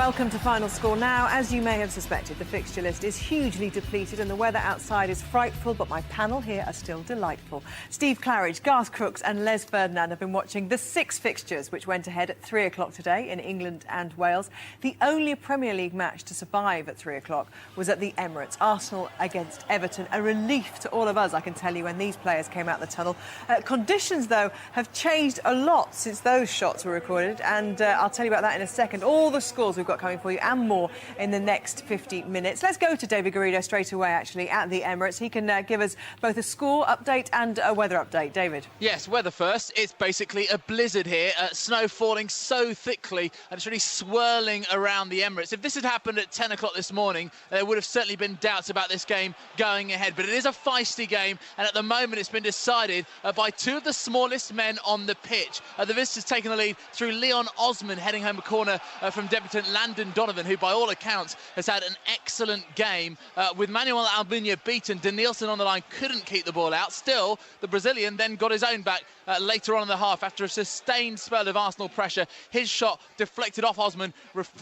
Welcome to Final Score now. As you may have suspected, the fixture list is hugely depleted and the weather outside is frightful, but my panel here are still delightful. Steve Claridge, Garth, Crooks and Ferdinand have been watching the 6 fixtures which went ahead at 3 o'clock today in England and Wales. The only Premier League match to survive at 3 o'clock was at the Emirates. Arsenal against Everton. A relief to all of us, I can tell you, when these players came out the tunnel. Conditions, though, have changed a lot since those shots were recorded, and I'll tell you about that in a second. All the scores we've got coming for you and more in the next 50 minutes. Let's go to David Garrido straight away, actually, at the Emirates. He can give us both a score update and a weather update. David. Yes, weather first. It's basically a blizzard here. Snow falling so thickly and it's really swirling around the Emirates. If this had happened at 10 o'clock this morning, there would have certainly been doubts about this game going ahead. But it is a feisty game, and at the moment it's been decided by 2 of the smallest men on the pitch. The visitors taking the lead through Leon Osman heading home a corner from debutant Landon Donovan, who by all accounts has had an excellent game. With Manuel Almunia beaten, Denilson on the line couldn't keep the ball out. Still, the Brazilian then got his own back later on in the half after a sustained spell of Arsenal pressure. His shot deflected off Osman,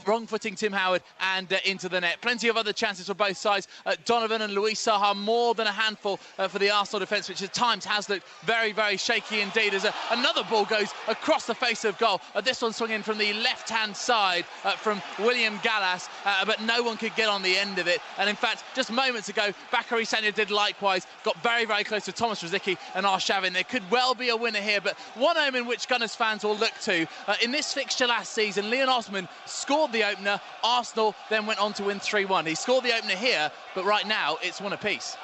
wrong-footing Tim Howard and into the net. Plenty of other chances for both sides. Donovan and Luis Saha more than a handful for the Arsenal defence, which at times has looked very, very shaky indeed. As another ball goes across the face of goal. This one swung in from the left-hand side from William Gallas, but no one could get on the end of it. And in fact, just moments ago, Bakary Sagna did likewise, got very, very close to Thomas Rosicky and Arshavin. There could well be a winner here, but one omen which Gunners fans will look to. In this fixture last season, Leon Osman scored the opener. Arsenal then went on to win 3-1. He scored the opener here, but right now it's 1 apiece.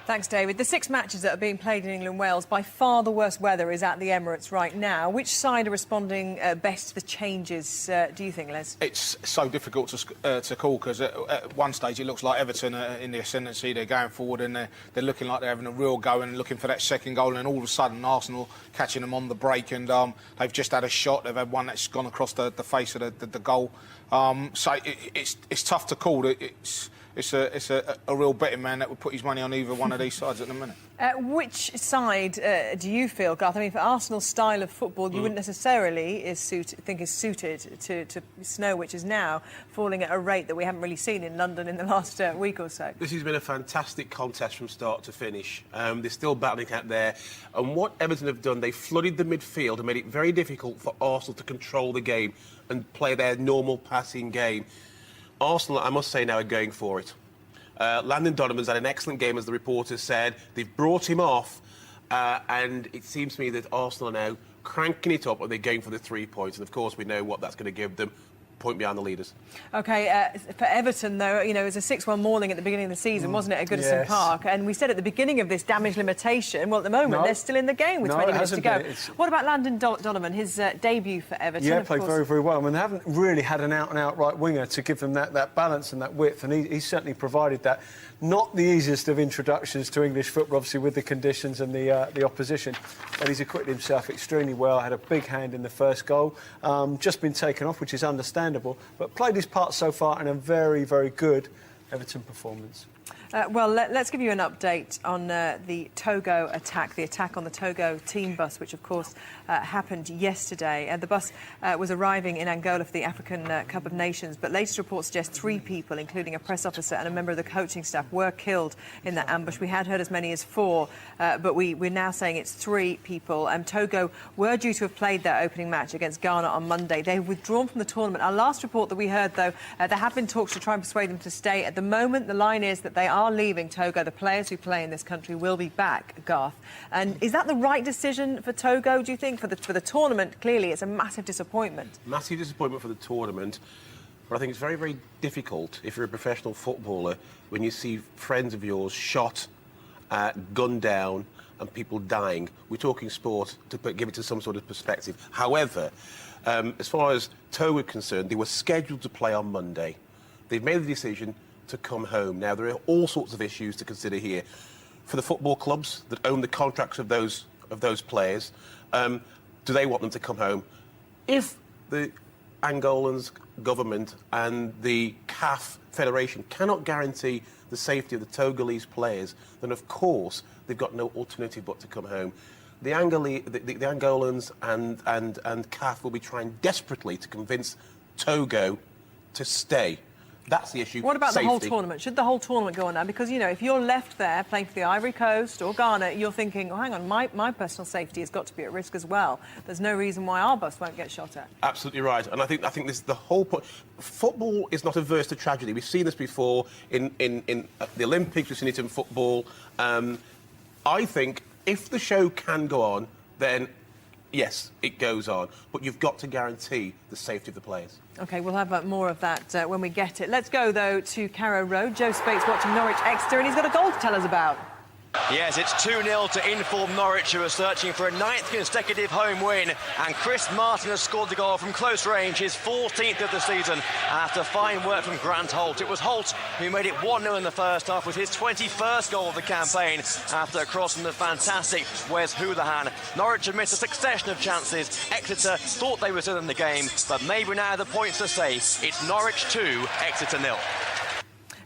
Thanks, David. The 6 matches that are being played in England and Wales, by far the worst weather is at the Emirates right now. Which side are responding best to the changes, do you think, Les? It's so difficult to call, because at one stage it looks like Everton are in the ascendancy. They're going forward and they're looking like they're having a real go and looking for that second goal, and all of a sudden Arsenal catching them on the break, and they've just had a shot. They've had one that's gone across the face of the goal. So it's tough to call. It's a real betting man that would put his money on either one of these sides at the minute. Which side do you feel, Garth? I mean, for Arsenal's style of football, you wouldn't necessarily think is suited to snow, which is now falling at a rate that we haven't really seen in London in the last week or so. This has been a fantastic contest from start to finish. They're still battling out there. And what Everton have done, they flooded the midfield and made it very difficult for Arsenal to control the game and play their normal passing game. Arsenal, I must say now, are going for it. Landon Donovan's had an excellent game, as the reporters said. They've brought him off, and it seems to me that Arsenal are now cranking it up and they're going for the 3 points. And, of course, we know what that's going to give them. Point behind the leaders. OK, for Everton, though, you know, it was a 6-1 mauling at the beginning of the season, wasn't it, at Goodison Park? And we said at the beginning of this damage limitation, well, at the moment, they're still in the game with 20 minutes to go. What about Landon Donovan, his debut for Everton? Yeah, played very, very well. I mean, they haven't really had an out-and-out right winger to give them that balance and that width, and he certainly provided that. Not the easiest of introductions to English football, obviously, with the conditions and the opposition, but he's acquitted himself extremely well. Had a big hand in the first goal. Just been taken off, which is understandable, but played his part so far in a very, very good Everton performance. Well, let's give you an update on the Togo attack, the attack on the Togo team bus, which, of course, happened yesterday. The bus was arriving in Angola for the African Cup of Nations, but latest reports suggest 3 people, including a press officer and a member of the coaching staff, were killed in that ambush. We had heard as many as 4, but we're now saying it's 3 people. Togo were due to have played their opening match against Ghana on Monday. They've withdrawn from the tournament. Our last report that we heard, though, there have been talks to try and persuade them to stay. At the moment, the line is that they are leaving Togo. The players who play in this country will be back, Garth. And is that the right decision for Togo, do you think? For the tournament, clearly, it's a massive disappointment. Massive disappointment for the tournament. But I think it's very, very difficult if you're a professional footballer when you see friends of yours shot, gunned down, and people dying. We're talking sport to give it to some sort of perspective. However, as far as Togo are concerned, they were scheduled to play on Monday. They've made the decision to come home. Now, there are all sorts of issues to consider here. For the football clubs that own the contracts of those players, do they want them to come home? If the Angolan's government and the CAF Federation cannot guarantee the safety of the Togolese players, then of course they've got no alternative but to come home. The Angolans and CAF will be trying desperately to convince Togo to stay. That's the issue. What about Safety. the whole tournament? Should the whole tournament go on now? Because, you know, if you're left there playing for the Ivory Coast or Ghana, you're thinking, oh, hang on, my personal safety has got to be at risk as well. There's no reason why our bus won't get shot at. Absolutely right. And I think this is the whole point. Football is not averse to tragedy. We've seen this before in the Olympics. We've seen it in football. I think if the show can go on, then yes, it goes on. But you've got to guarantee the safety of the players. OK, we'll have more of that when we get it. Let's go, though, to Carrow Road. Joe Spate's watching Norwich Exeter, and he's got a goal to tell us about. Yes, it's 2-0 to informed Norwich, who are searching for a 9th consecutive home win. And Chris Martin has scored the goal from close range, his 14th of the season, after fine work from Grant Holt. It was Holt who made it 1-0 in the first half with his 21st goal of the campaign after a cross from the fantastic Wes Houlihan. Norwich have missed a succession of chances. Exeter thought they were still in the game, but maybe now the points are safe. It's Norwich 2, Exeter 0.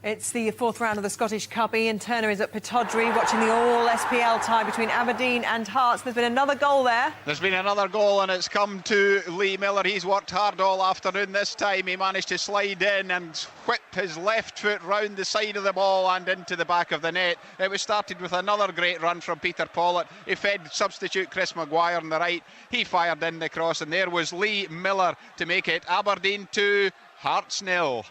It's the 4th round of the Scottish Cup. Ian Turner is at Pittodrie watching the all-SPL tie between Aberdeen and Hearts. There's been another goal there. There's been another goal, and it's come to Lee Miller. He's worked hard all afternoon. This time he managed to slide in and whip his left foot round the side of the ball and into the back of the net. It was started with another great run from Peter Pollitt. He fed substitute Chris Maguire on the right. He fired in the cross, and there was Lee Miller to make it Aberdeen 2, Hearts 0.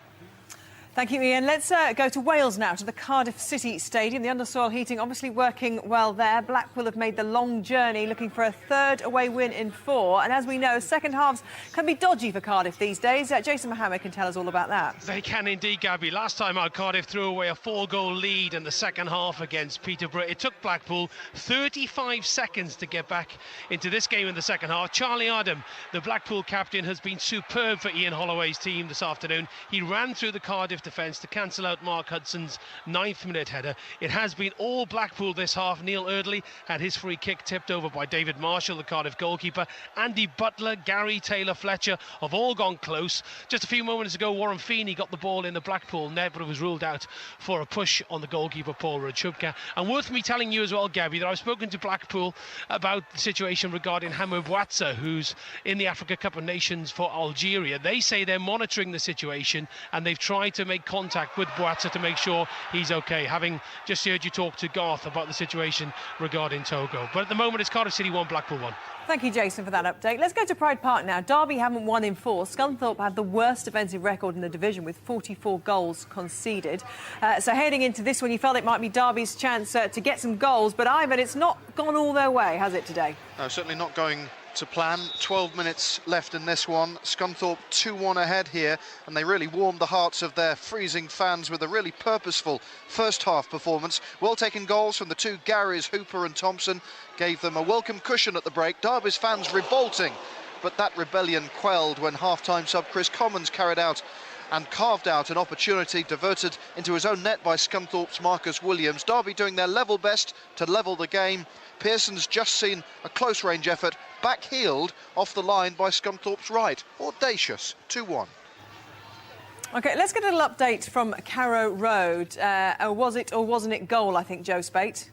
Thank you, Ian. Let's go to Wales now, to the Cardiff City Stadium. The undersoil heating obviously working well there. Blackpool have made the long journey, looking for a 3rd away win in 4. And as we know, second halves can be dodgy for Cardiff these days. Jason Mohammed can tell us all about that. They can indeed, Gabby. Last time out, Cardiff threw away a 4-goal lead in the second half against Peterborough. It took Blackpool 35 seconds to get back into this game in the second half. Charlie Adam, the Blackpool captain, has been superb for Ian Holloway's team this afternoon. He ran through the Cardiff defence to cancel out Mark Hudson's 9th-minute header. It has been all Blackpool this half. Neil Erdley had his free kick tipped over by David Marshall, the Cardiff goalkeeper. Andy Butler, Gary Taylor-Fletcher have all gone close. Just a few moments ago, Warren Feeney got the ball in the Blackpool net, but it was ruled out for a push on the goalkeeper, Paul Rachubka. And worth me telling you as well, Gabby, that I've spoken to Blackpool about the situation regarding Hamou Bouatsa, who's in the Africa Cup of Nations for Algeria. They say they're monitoring the situation, and they've tried to make contact with Bouatsa to make sure he's okay, having just heard you talk to Garth about the situation regarding Togo. But at the moment, it's Cardiff City 1, Blackpool 1. Thank you, Jason, for that update. Let's go to Pride Park now. Derby haven't won in 4. Scunthorpe had the worst defensive record in the division with 44 goals conceded. So heading into this one, you felt it might be Derby's chance to get some goals. But, Ivan, it's not gone all their way, has it, today? No, certainly not going to plan. 12 minutes left in this one. Scunthorpe 2-1 ahead here, and they really warmed the hearts of their freezing fans with a really purposeful first half performance. Well taken goals from the two Garys, Hooper and Thompson, gave them a welcome cushion at the break. Derby's fans revolting, but that rebellion quelled when half-time sub Chris Commons carried out and carved out an opportunity diverted into his own net by Scunthorpe's Marcus Williams. Derby doing their level best to level the game. Pearson's just seen a close-range effort, back-heeled off the line by Scunthorpe's right. Audacious, 2-1. OK, let's get a little update from Carrow Road. Was it or wasn't it goal, I think, Joe Spate?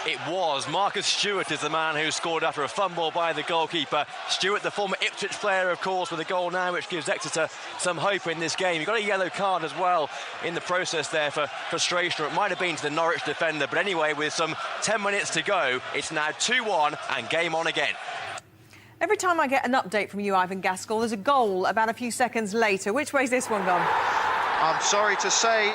It was. Marcus Stewart is the man who scored after a fumble by the goalkeeper. Stewart, the former Ipswich player, of course, with a goal now, which gives Exeter some hope in this game. He got a yellow card as well in the process there for frustration, or it might have been to the Norwich defender. But anyway, with some 10 minutes to go, it's now 2-1 and game on again. Every time I get an update from you, Ivan Gaskell, there's a goal about a few seconds later. Which way's this one gone? I'm sorry to say,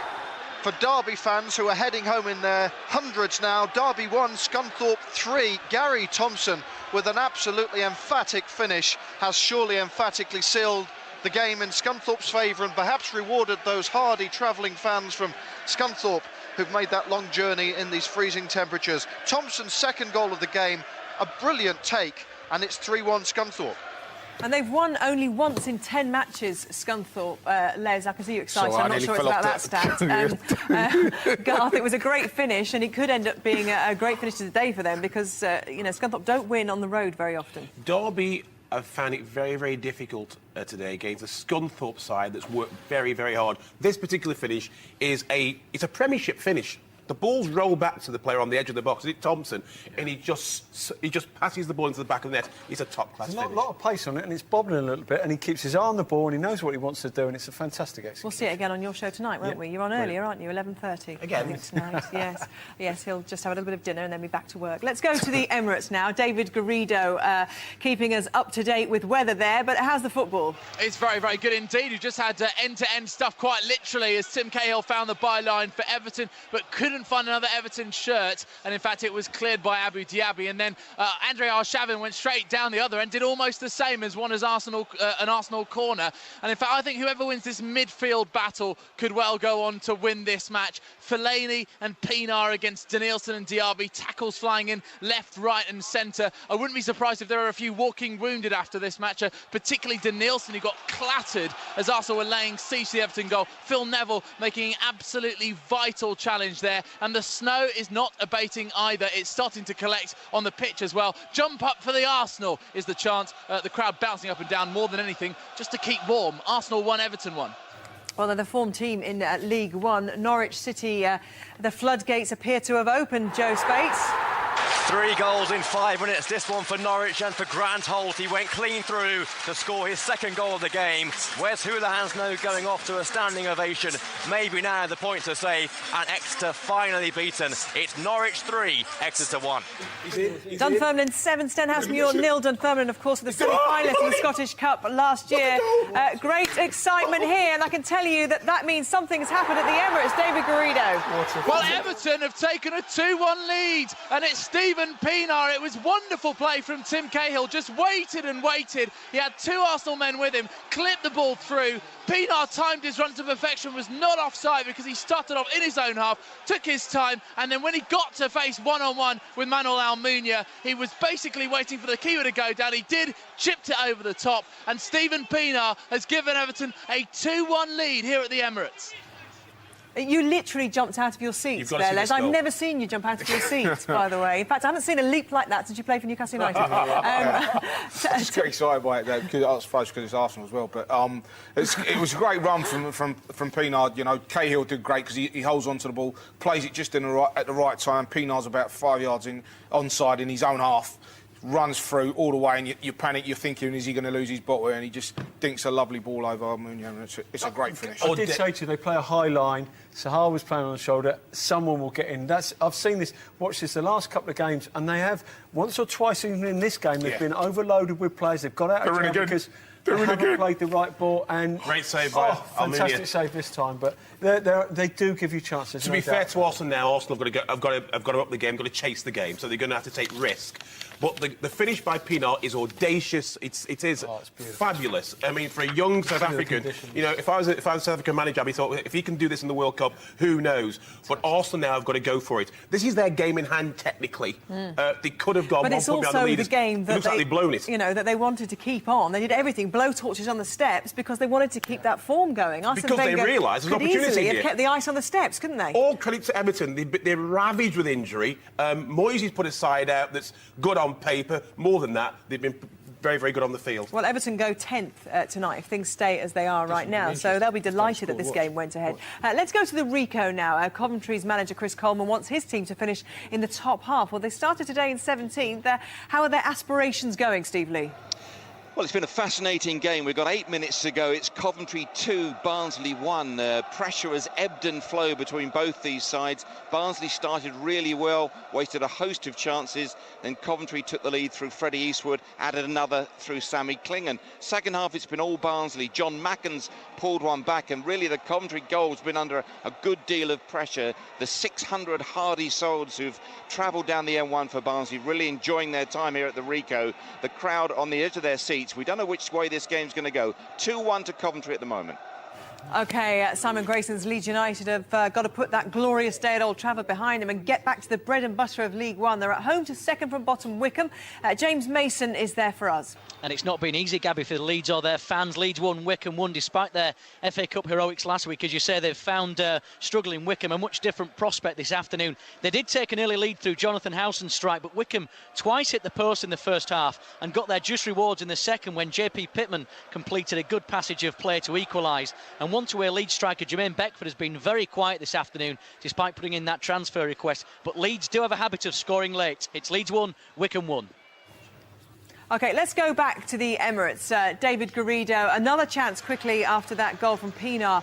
for Derby fans who are heading home in their hundreds now, Derby 1, Scunthorpe 3. Gary Thompson, with an absolutely emphatic finish, has surely emphatically sealed the game in Scunthorpe's favour and perhaps rewarded those hardy travelling fans from Scunthorpe who've made that long journey in these freezing temperatures. Thompson's second goal of the game, a brilliant take, and it's 3-1 Scunthorpe. And they've won only once in 10 matches, Scunthorpe. Les, I can see you excited. So I'm not sure it's about that stat. Garth, it was a great finish, and it could end up being a great finish to the day for them because, you know, Scunthorpe don't win on the road very often. Derby have found it very, very difficult today against a Scunthorpe side that's worked very, very hard. This particular finish is it's a Premiership finish. The balls roll back to the player on the edge of the box. Is it Thompson? And he just passes the ball into the back of the net. It's a top-class finish. There's not a lot of pace on it, and it's bobbling a little bit, and he keeps his eye on the ball, and he knows what he wants to do, and it's a fantastic execution. We'll see it again on your show tonight, won't we? You're on earlier, aren't you? 11:30. Again? Tonight. Yes. Yes, he'll just have a little bit of dinner and then be back to work. Let's go to the Emirates now. David Garrido keeping us up to date with weather there, but how's the football? It's very, very good indeed. We've just had end-to-end stuff quite literally as Tim Cahill found the byline for Everton, but couldn't find another Everton shirt, and in fact it was cleared by Abu Diaby, and then Andre Arshavin went straight down the other end, did almost the same as one as an Arsenal corner, and in fact I think whoever wins this midfield battle could well go on to win this match. Fellaini and Pienaar against Danielson and Diaby, tackles flying in left, right and centre. I wouldn't be surprised if there are a few walking wounded after this match, particularly Danielson, who got clattered as Arsenal were laying siege to the Everton goal. Phil Neville making an absolutely vital challenge there, and the snow is not abating either. It's starting to collect on the pitch as well. Jump up for the Arsenal is the chant. The crowd bouncing up and down more than anything, just to keep warm. Arsenal 1, Everton 1. Well, they're the form team in League One. Norwich City, the floodgates appear to have opened, Joe Spates. 3 goals in 5 minutes, this one for Norwich, and for Grant Holt. He went clean through to score his 2nd goal of the game. Wes Houlihan's now going off to a standing ovation. Maybe now the point to say, and Exeter finally beaten. It's Norwich 3, Exeter 1. Dunfermline 7, Stenhousemuir 0. Dunfermline, of course, were the semi-finalists in the Scottish Cup last year. Great excitement here, and I can tell you that means something's happened at the Emirates. David Garrido. Well, Everton have taken a 2-1 lead, and it's Stephen Pienaar. It was wonderful play from Tim Cahill, just waited and waited. He had 2 Arsenal men with him, clipped the ball through. Pienaar timed his run to perfection, was not offside because he started off in his own half, took his time, and then when he got to face one-on-one with Manuel Almunia, he was basically waiting for the keeper to go down. He did, chipped it over the top, and Stephen Pienaar has given Everton a 2-1 lead here at the Emirates. You literally jumped out of your seats there, Les. I've never seen you jump out of your seats, by the way. In fact, I haven't seen a leap like that since you played for Newcastle United. I just get excited by it, because I suppose because it's Arsenal as well. But it was a great run from Pienaar. You know, Cahill did great because he holds on to the ball, plays it just at the right time. Pienaar's about 5 yards onside in his own half. Runs through all the way, and you panic. You're thinking, is he going to lose his bottle? And he just dinks a lovely ball over Almunia, and it's a great finish. I did say to you, they play a high line. Sahar was playing on the shoulder. Someone will get in. I've seen this, watched this the last couple of games, and they have, once or twice even in this game, they've been overloaded with players. They've got out of jail because they haven't played the right ball. And great save by Almunia. Fantastic save this time, but they do give you chances. To be fair to Arsenal now, Arsenal have got to up the game, got to chase the game, so they're going to have to take risk. But the finish by Pienaar is audacious. It is fabulous. I mean, for a young South African, you know, if I was a South African manager, I'd be thought, if he can do this in the World Cup, who knows? But Arsenal now have got to go for it. This is their game in hand, technically. They could have gone 1 point behind the leaders. But it's also the game that looks like they've blown it. You know, that they wanted to keep on. They did everything, blow torches on the steps, because they wanted to keep that form going. Because they realised there's an opportunity here. Have kept the ice on the steps, couldn't they? All credit to Everton. They're ravaged with injury. Moyes put a side out that's good on paper. More than that, they've been very, very good on the field. Well, Everton go 10th tonight if things stay as they are right now, so they'll be delighted that this game went ahead. Let's go to the Rico now. Coventry's manager Chris Coleman wants his team to finish in the top half. Well, they started today in 17th. How are their aspirations going, Steve Lee? Well, it's been a fascinating game. We've got 8 minutes to go. It's Coventry 2, Barnsley 1. Pressure has ebbed and flowed between both these sides. Barnsley started really well, wasted a host of chances. Then Coventry took the lead through Freddie Eastwood, added another through Sammy Clingan. Second half, it's been all Barnsley. John Mackens pulled one back, and really the Coventry goal's been under a good deal of pressure. The 600 hardy souls who've travelled down the M1 for Barnsley, really enjoying their time here at the Rico. The crowd on the edge of their seats. We don't know which way this game's going to go. 2-1 to Coventry at the moment. OK, Simon Grayson's Leeds United have got to put that glorious day at Old Trafford behind them and get back to the bread and butter of League One. They're at home to second from bottom Wickham. James Mason is there for us. And it's not been easy, Gabby, for the Leeds or their fans. Leeds won, Wickham won, despite their FA Cup heroics last week. As you say, they've found struggling Wickham a much different prospect this afternoon. They did take an early lead through Jonathan Howson's strike, but Wickham twice hit the post in the first half and got their just rewards in the second when JP Pittman completed a good passage of play to equalise. And one-to-way Leeds striker Jermaine Beckford has been very quiet this afternoon, despite putting in that transfer request. But Leeds do have a habit of scoring late. It's Leeds 1, Wycombe 1. OK, let's go back to the Emirates. David Garrido, another chance quickly after that goal from Pienaar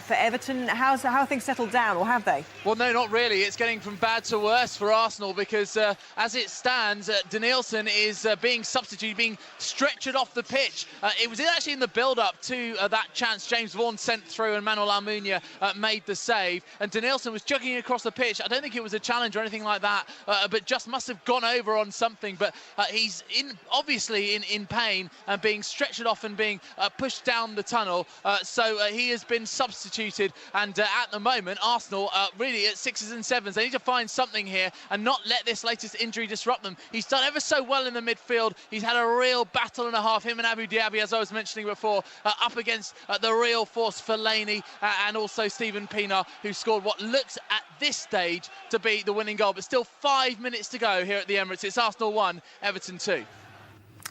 for Everton. How have things settled down, or have they? Well, no, not really. It's getting from bad to worse for Arsenal because, as it stands, Danielson is being substituted, being stretchered off the pitch. It was actually in the build-up to that chance James Vaughan sent through and Manuel Almunia made the save. And Danielson was jogging across the pitch. I don't think it was a challenge or anything like that, but just must have gone over on something. But he's obviously in pain and being stretchered off and being pushed down the tunnel. So he has been substituted. And at the moment, Arsenal really at 6s and 7s. They need to find something here and not let this latest injury disrupt them. He's done ever so well in the midfield. He's had a real battle and a half, him and Abu Dhabi, as I was mentioning before, up against the real force Fellaini and also Stephen Pienaar, who scored what looks at this stage to be the winning goal. But still 5 minutes to go here at the Emirates. It's Arsenal 1, Everton 2.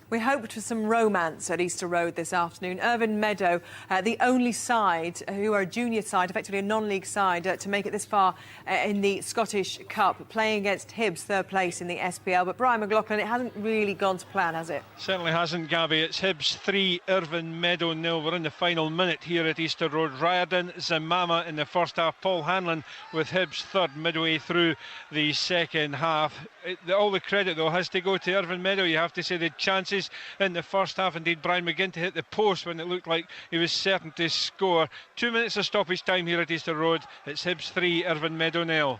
We hoped for some romance at Easter Road this afternoon. Irvine Meadow, the only side who are a junior side, effectively a non-league side, to make it this far in the Scottish Cup, playing against Hibs, third place in the SPL. But Brian McLaughlin, it hasn't really gone to plan, has it? Certainly hasn't, Gabby. It's Hibs 3, Irvine Meadow 0. We're in the final minute here at Easter Road. Riordan, Zamama in the first half. Paul Hanlon with Hibs third midway through the second half. All the credit, though, has to go to Irvine Meadow. You have to say the chances in the first half. Indeed, Brian McGinn to hit the post when it looked like he was certain to score. 2 minutes of stoppage time here at Easter Road. It's Hibs 3, Irvine Meadow 0.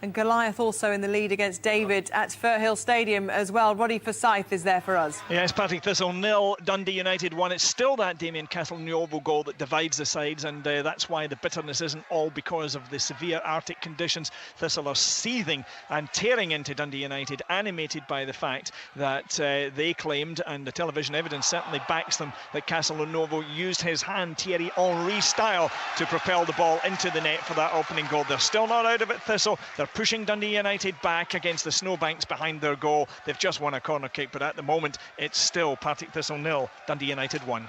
And Goliath also in the lead against David at Firhill Stadium as well. Roddy Forsyth is there for us. Yes, Partick Thistle 0, Dundee United 1. It's still that Damien Castelnuovo goal that divides the sides, and that's why the bitterness isn't all because of the severe Arctic conditions. Thistle are seething and tearing into Dundee United, animated by the fact that they claimed, and the television evidence certainly backs them, that Castelnuovo used his hand Thierry Henry style to propel the ball into the net for that opening goal. They're still not out of it, Thistle. They're pushing Dundee United back against the snowbanks behind their goal. They've just won a corner kick, but at the moment it's still Partick Thistle 0, Dundee United 1.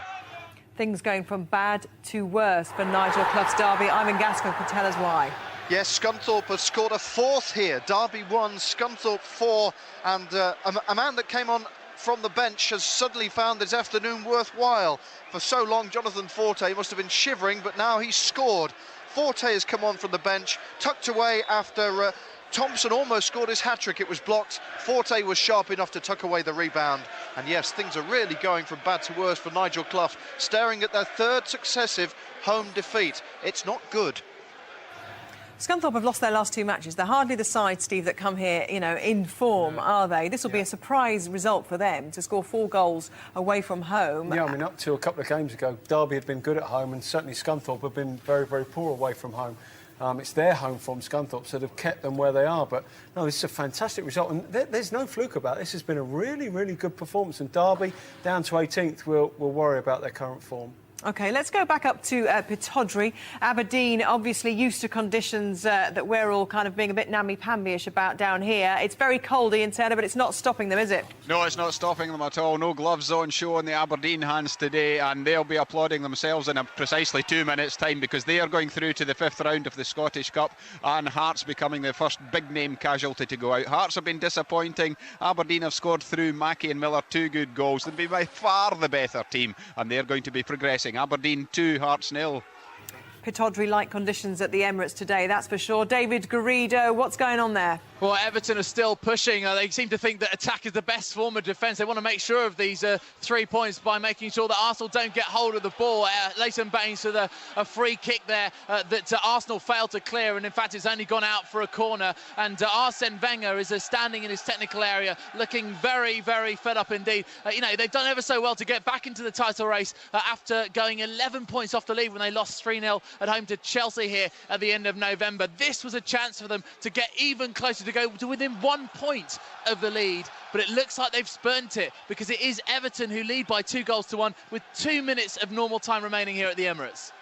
Things going from bad to worse for Nigel Clough's derby. Ivan Gascoigne can tell us why. Yes, Scunthorpe has scored a fourth here. Derby 1, Scunthorpe 4, and a man that came on from the bench has suddenly found this afternoon worthwhile. For so long, Jonathan Forte must have been shivering, but now he's scored. Forte has come on from the bench, tucked away after Thompson almost scored his hat-trick. It was blocked. Forte was sharp enough to tuck away the rebound. And yes, things are really going from bad to worse for Nigel Clough, staring at their third successive home defeat. It's not good. Scunthorpe have lost their last 2 matches. They're hardly the side, Steve, that come here, you know, in form, are they? This will be a surprise result for them to score 4 goals away from home. Yeah, I mean, up to a couple of games ago, Derby had been good at home, and certainly Scunthorpe have been very, very poor away from home. It's their home form, Scunthorpe, so they've kept them where they are. But no, this is a fantastic result, and there's no fluke about it. This has been a really, really good performance. And Derby, down to 18th, will worry about their current form. OK, let's go back up to Pittodrie. Aberdeen, obviously used to conditions that we're all kind of being a bit namby-pamby-ish about down here. It's very cold, Ian Turner, but it's not stopping them, is it? No, it's not stopping them at all. No gloves on show in the Aberdeen hands today, and they'll be applauding themselves in precisely 2 minutes' time, because they are going through to the 5th round of the Scottish Cup, and Hearts becoming the first big-name casualty to go out. Hearts have been disappointing. Aberdeen have scored through Mackey and Miller 2 good goals. They'll be by far the better team, and they're going to be progressing. Aberdeen 2, Hearts 0. Pittodrie-like conditions at the Emirates today, that's for sure. David Garrido, what's going on there? Well, Everton are still pushing. They seem to think that attack is the best form of defence. They want to make sure of these 3 points by making sure that Arsenal don't get hold of the ball. Leighton Baines with a free kick there that Arsenal failed to clear, and in fact it's only gone out for a corner. And Arsene Wenger is standing in his technical area, looking very, very fed up indeed. You know, they've done ever so well to get back into the title race after going 11 points off the lead when they lost 3-0 at home to Chelsea here at the end of November. This was a chance for them to get even closer, to go to within 1 point of the lead, but it looks like they've spurned it, because it is Everton who lead by 2-1 with 2 minutes of normal time remaining here at the Emirates.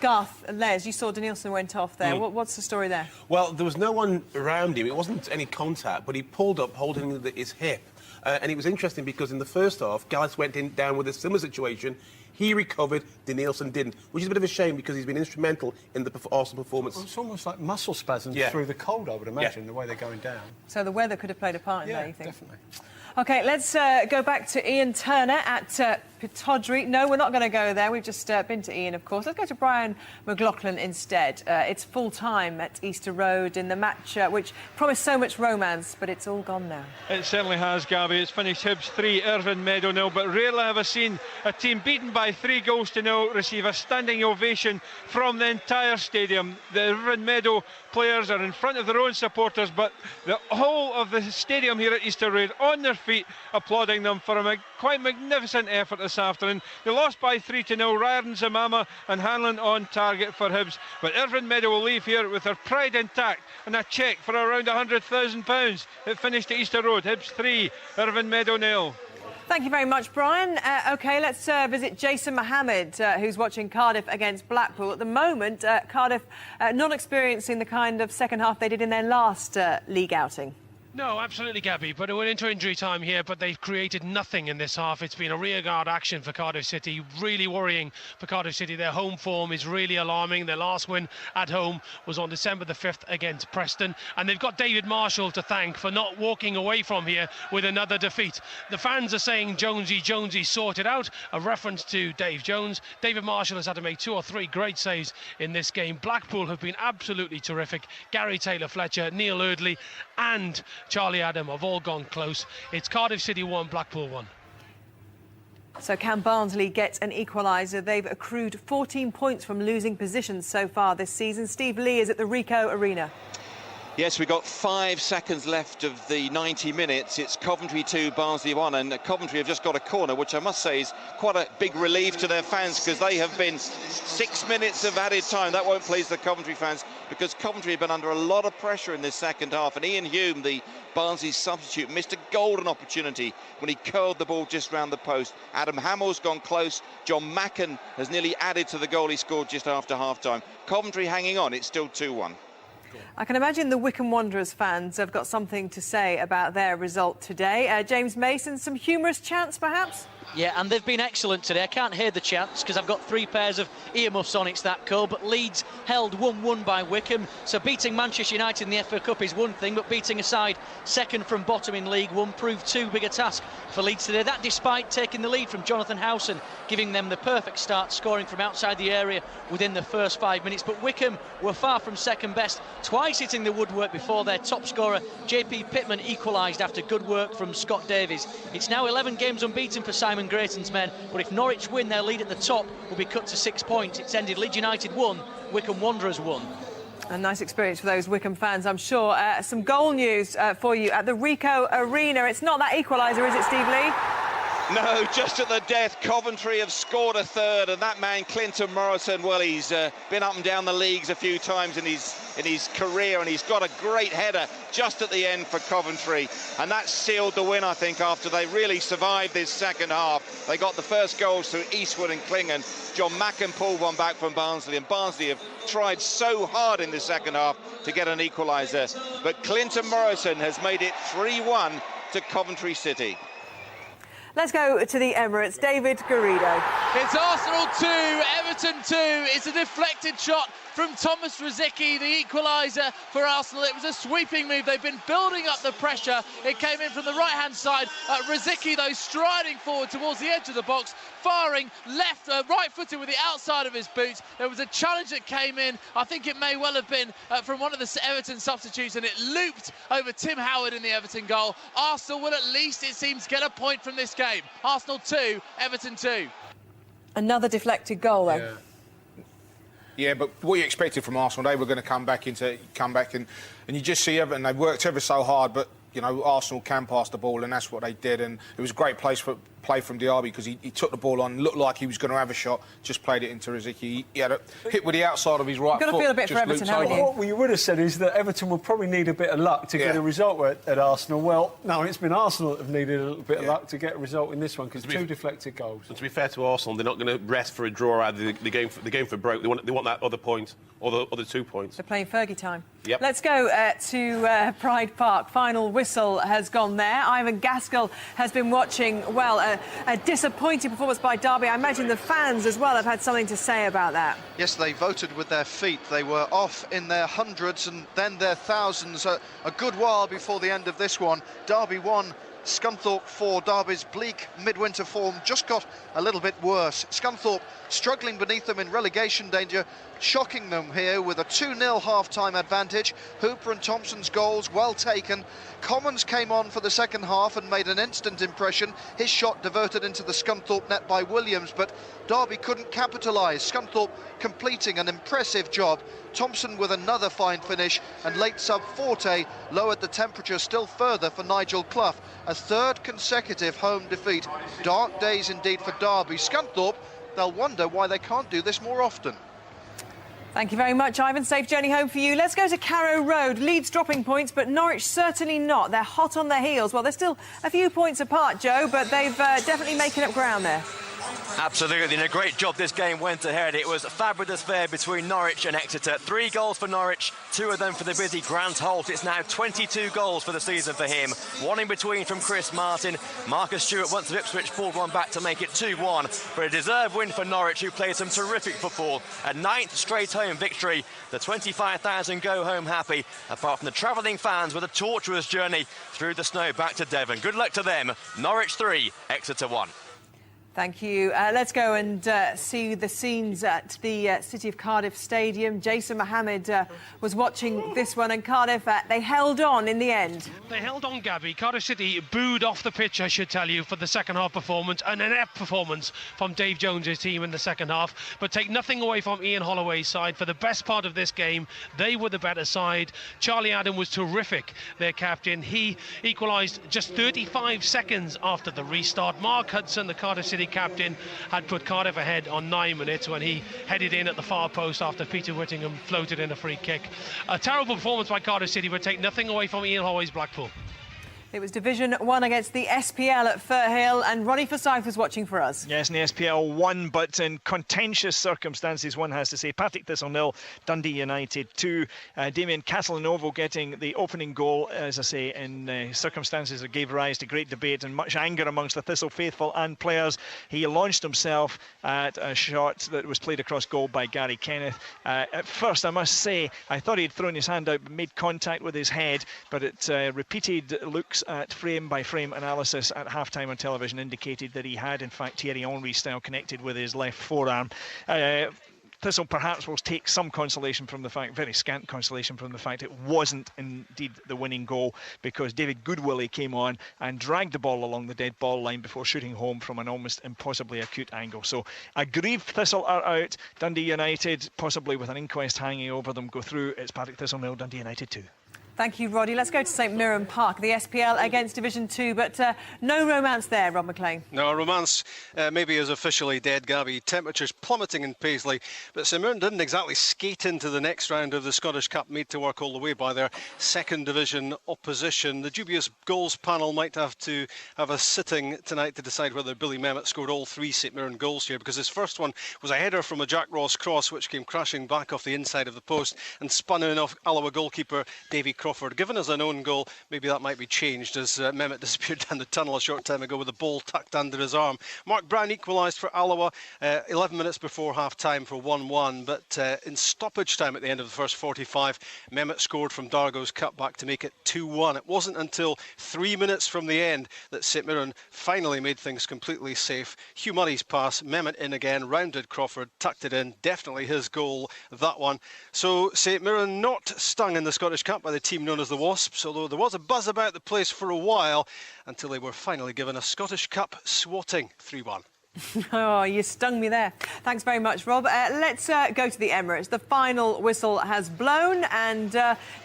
Garth, Les, you saw Danielson went off there. What's the story there? Well, there was no one around him. It wasn't any contact, but he pulled up holding his hip. And it was interesting because in the first half, Garth went down with a similar situation. He recovered, Danielson didn't, which is a bit of a shame because he's been instrumental in the Arsenal performance. Well, it's almost like muscle spasms through the cold, I would imagine, the way they're going down. So the weather could have played a part in that, you think? Definitely. OK, let's go back to Ian Turner at Pittodrie. No, we're not going to go there. We've just been to Ian, of course. Let's go to Brian McLaughlin instead. It's full-time at Easter Road in the match which promised so much romance, but it's all gone now. It certainly has, Gabby. It's finished Hibs 3, Irvine Meadow 0, but rarely have I seen a team beaten by 3 goals to 0 receive a standing ovation from the entire stadium. The Irvine Meadow players are in front of their own supporters, but the whole of the stadium here at Easter Road on their feet applauding them for a quite magnificent effort this afternoon. They lost by 3 to 0. Riordan, Zamama and Hanlon on target for Hibs, but Irvine Meadow will leave here with their pride intact and a cheque for around £100,000. It finished at Easter Road. Hibs 3, Irvine Meadow 0. Thank you very much, Brian. OK, let's visit Jason Mohammed, who's watching Cardiff against Blackpool. At the moment, Cardiff not experiencing the kind of second half they did in their last league outing. No, absolutely, Gabby, but we're into injury time here, but they've created nothing in this half. It's been a rearguard action for Cardiff City, really worrying for Cardiff City. Their home form is really alarming. Their last win at home was on December the 5th against Preston, and they've got David Marshall to thank for not walking away from here with another defeat. The fans are saying Jonesy, Jonesy, sort it out, a reference to Dave Jones. David Marshall has had to make 2 or 3 great saves in this game. Blackpool have been absolutely terrific. Gary Taylor-Fletcher, Neil Eardley and Charlie Adam have all gone close. It's Cardiff City 1, Blackpool 1. So can Barnsley get an equaliser? They've accrued 14 points from losing positions so far this season. Steve Lee is at the Ricoh Arena. Yes, we've got 5 seconds left of the 90 minutes. It's Coventry 2, Barnsley 1, and Coventry have just got a corner, which I must say is quite a big relief to their fans because they have been 6 minutes of added time. That won't please the Coventry fans because Coventry have been under a lot of pressure in this second half, and Ian Hume, the Barnsley substitute, missed a golden opportunity when he curled the ball just round the post. Adam Hamill's gone close. John Macken has nearly added to the goal he scored just after half-time. Coventry hanging on. It's still 2-1. I can imagine the Wycombe Wanderers fans have got something to say about their result today. James Mason, some humorous chants, perhaps? Yeah, and they've been excellent today. I can't hear the chants because I've got 3 pairs of earmuffs on, it's that cold. But Leeds held 1-1 by Wycombe. So beating Manchester United in the FA Cup is one thing, but beating a side second from bottom in League One proved too big a task for Leeds today. That despite taking the lead from Jonathan Howson, giving them the perfect start, scoring from outside the area within the first 5 minutes. But Wycombe were far from second best, twice hitting the woodwork before their top scorer, JP Pittman, equalised after good work from Scott Davies. It's now 11 games unbeaten for Simon Grayton's men, but if Norwich win, their lead at the top will be cut to 6 points. It's ended Leeds United 1, Wycombe Wanderers 1. A nice experience for those Wycombe fans, I'm sure. Some goal news for you at the Ricoh Arena. It's not that equaliser, is it, Steve Lee? No, just at the death, Coventry have scored a third, and that man, Clinton Morrison, well, he's been up and down the leagues a few times in his career, and he's got a great header just at the end for Coventry, and that sealed the win, I think, after they really survived this second half. They got the first goals through Eastwood and Klingon. John Macken pulled one back from Barnsley, and Barnsley have tried so hard in the second half to get an equaliser, but Clinton Morrison has made it 3-1 to Coventry City. Let's go to the Emirates. David Garrido. It's Arsenal 2, Everton 2. It's a deflected shot from Thomas Rosicky, the equaliser for Arsenal. It was a sweeping move. They've been building up the pressure. It came in from the right-hand side. Rosicky, though, striding forward towards the edge of the box, firing left, right-footed with the outside of his boots. There was a challenge that came in. I think it may well have been from one of the Everton substitutes, and it looped over Tim Howard in the Everton goal. Arsenal will at least, it seems, get a point from this game. Arsenal 2, Everton 2. Another deflected goal, though. Yeah, but what you expected from Arsenal, they were going to come back and you just see Everton, they worked ever so hard, but you know, Arsenal can pass the ball, and that's what they did, and it was a great place play from Diaby, because he took the ball on, looked like he was going to have a shot, just played it into Riziki. He had a hit with the outside of his right foot. You've got to feel a bit for Everton, haven't you? What you would have said is that Everton will probably need a bit of luck to get a result at Arsenal. Well, no, it's been Arsenal that have needed a little bit of luck to get a result in this one, because 2 deflected goals. And to be fair to Arsenal, they're not going to rest for a draw out of the game for broke. They want that other point, or the other 2 points. They're playing Fergie time. Yep. Let's go to Pride Park. Final whistle has gone there. Ivan Gaskell has been watching, well, a disappointing performance by Derby. I imagine the fans as well have had something to say about that. Yes, they voted with their feet. They were off in their hundreds and then their thousands a good while before the end of this one. Derby won. Scunthorpe 4. Derby's bleak midwinter form just got a little bit worse. Scunthorpe struggling beneath them in relegation danger, shocking them here with a 2-0 half-time advantage. Hooper and Thompson's goals well taken. Commons came on for the second half and made an instant impression. His shot diverted into the Scunthorpe net by Williams, but Derby couldn't capitalise. Scunthorpe completing an impressive job. Thompson with another fine finish, and late sub Forte lowered the temperature still further for Nigel Clough. A 3rd consecutive home defeat. Dark days indeed for Derby. Scunthorpe, they'll wonder why they can't do this more often. Thank you very much, Ivan. Safe journey home for you. Let's go to Carrow Road. Leeds dropping points, but Norwich certainly not. They're hot on their heels. Well, they're still a few points apart, Joe, but they've definitely making up ground there. Absolutely, and a great job this game went ahead. It was a fabulous affair between Norwich and Exeter. 3 goals for Norwich, 2 of them for the busy Grant Holt. It's now 22 goals for the season for him. 1 in between from Chris Martin. Marcus Stewart, once of Ipswich, pulled one back to make it 2-1. But a deserved win for Norwich, who played some terrific football. A 9th straight home victory. The 25,000 go home happy, apart from the travelling fans with a tortuous journey through the snow back to Devon. Good luck to them. Norwich 3, Exeter 1. Thank you. Let's go and see the scenes at the City of Cardiff Stadium. Jason Mohammed was watching this one, and Cardiff, they held on in the end. They held on, Gabby. Cardiff City booed off the pitch, I should tell you, for the second half performance. An inept performance from Dave Jones's team in the second half. But take nothing away from Ian Holloway's side. For the best part of this game, they were the better side. Charlie Adam was terrific, their captain. He equalised just 35 seconds after the restart. Mark Hudson, the Cardiff City captain, had put Cardiff ahead on 9 minutes when he headed in at the far post after Peter Whittingham floated in a free kick. A terrible performance by Cardiff City, but take nothing away from Ian Holloway's Blackpool. It was Division 1 against the SPL at Firhill, and Ronnie Forsyth was watching for us. Yes, in the SPL 1, but in contentious circumstances, one has to say. Partick Thistle 0, Dundee United 2. Damien Castelnuovo getting the opening goal, as I say, in circumstances that gave rise to great debate and much anger amongst the Thistle faithful and players. He launched himself at a shot that was played across goal by Gary Kenneth. At first, I must say, I thought he'd thrown his hand out, made contact with his head, but it repeated looks at frame-by-frame analysis at half-time on television indicated that he had, in fact, Thierry Henry-style connected with his left forearm. Thistle perhaps will take some consolation from the fact, very scant consolation from the fact, it wasn't indeed the winning goal, because David Goodwillie came on and dragged the ball along the dead ball line before shooting home from an almost impossibly acute angle. So aggrieved Thistle are out. Dundee United, possibly with an inquest hanging over them, go through. It's Partick Thistle 0, Dundee United 2. Thank you, Roddy. Let's go to St Mirren Park, the SPL against Division 2, but no romance there, Rob McLean. No, romance maybe is officially dead, Gabby. Temperatures plummeting in Paisley, but St Mirren didn't exactly skate into the next round of the Scottish Cup, made to work all the way by their second division opposition. The dubious goals panel might have to have a sitting tonight to decide whether Billy Memmott scored all 3 St Mirren goals here, because his first one was a header from a Jack Ross cross, which came crashing back off the inside of the post and spun in off Alloa goalkeeper Davy Crawford. Given as an own goal, maybe that might be changed, as Memmott disappeared down the tunnel a short time ago with the ball tucked under his arm. Mark Brown equalised for Alloa 11 minutes before half-time for 1-1, but in stoppage time at the end of the first 45, Memmott scored from Dargo's cutback to make it 2-1. It wasn't until 3 minutes from the end that St Mirren finally made things completely safe. Hugh Murray's pass, Memmott in again, rounded Crawford, tucked it in, definitely his goal, that one. So St Mirren not stung in the Scottish Cup by the team known as the Wasps, although there was a buzz about the place for a while until they were finally given a Scottish Cup swatting 3-1. Oh, you stung me there. Thanks very much, Rob. Let's go to the Emirates. The final whistle has blown, and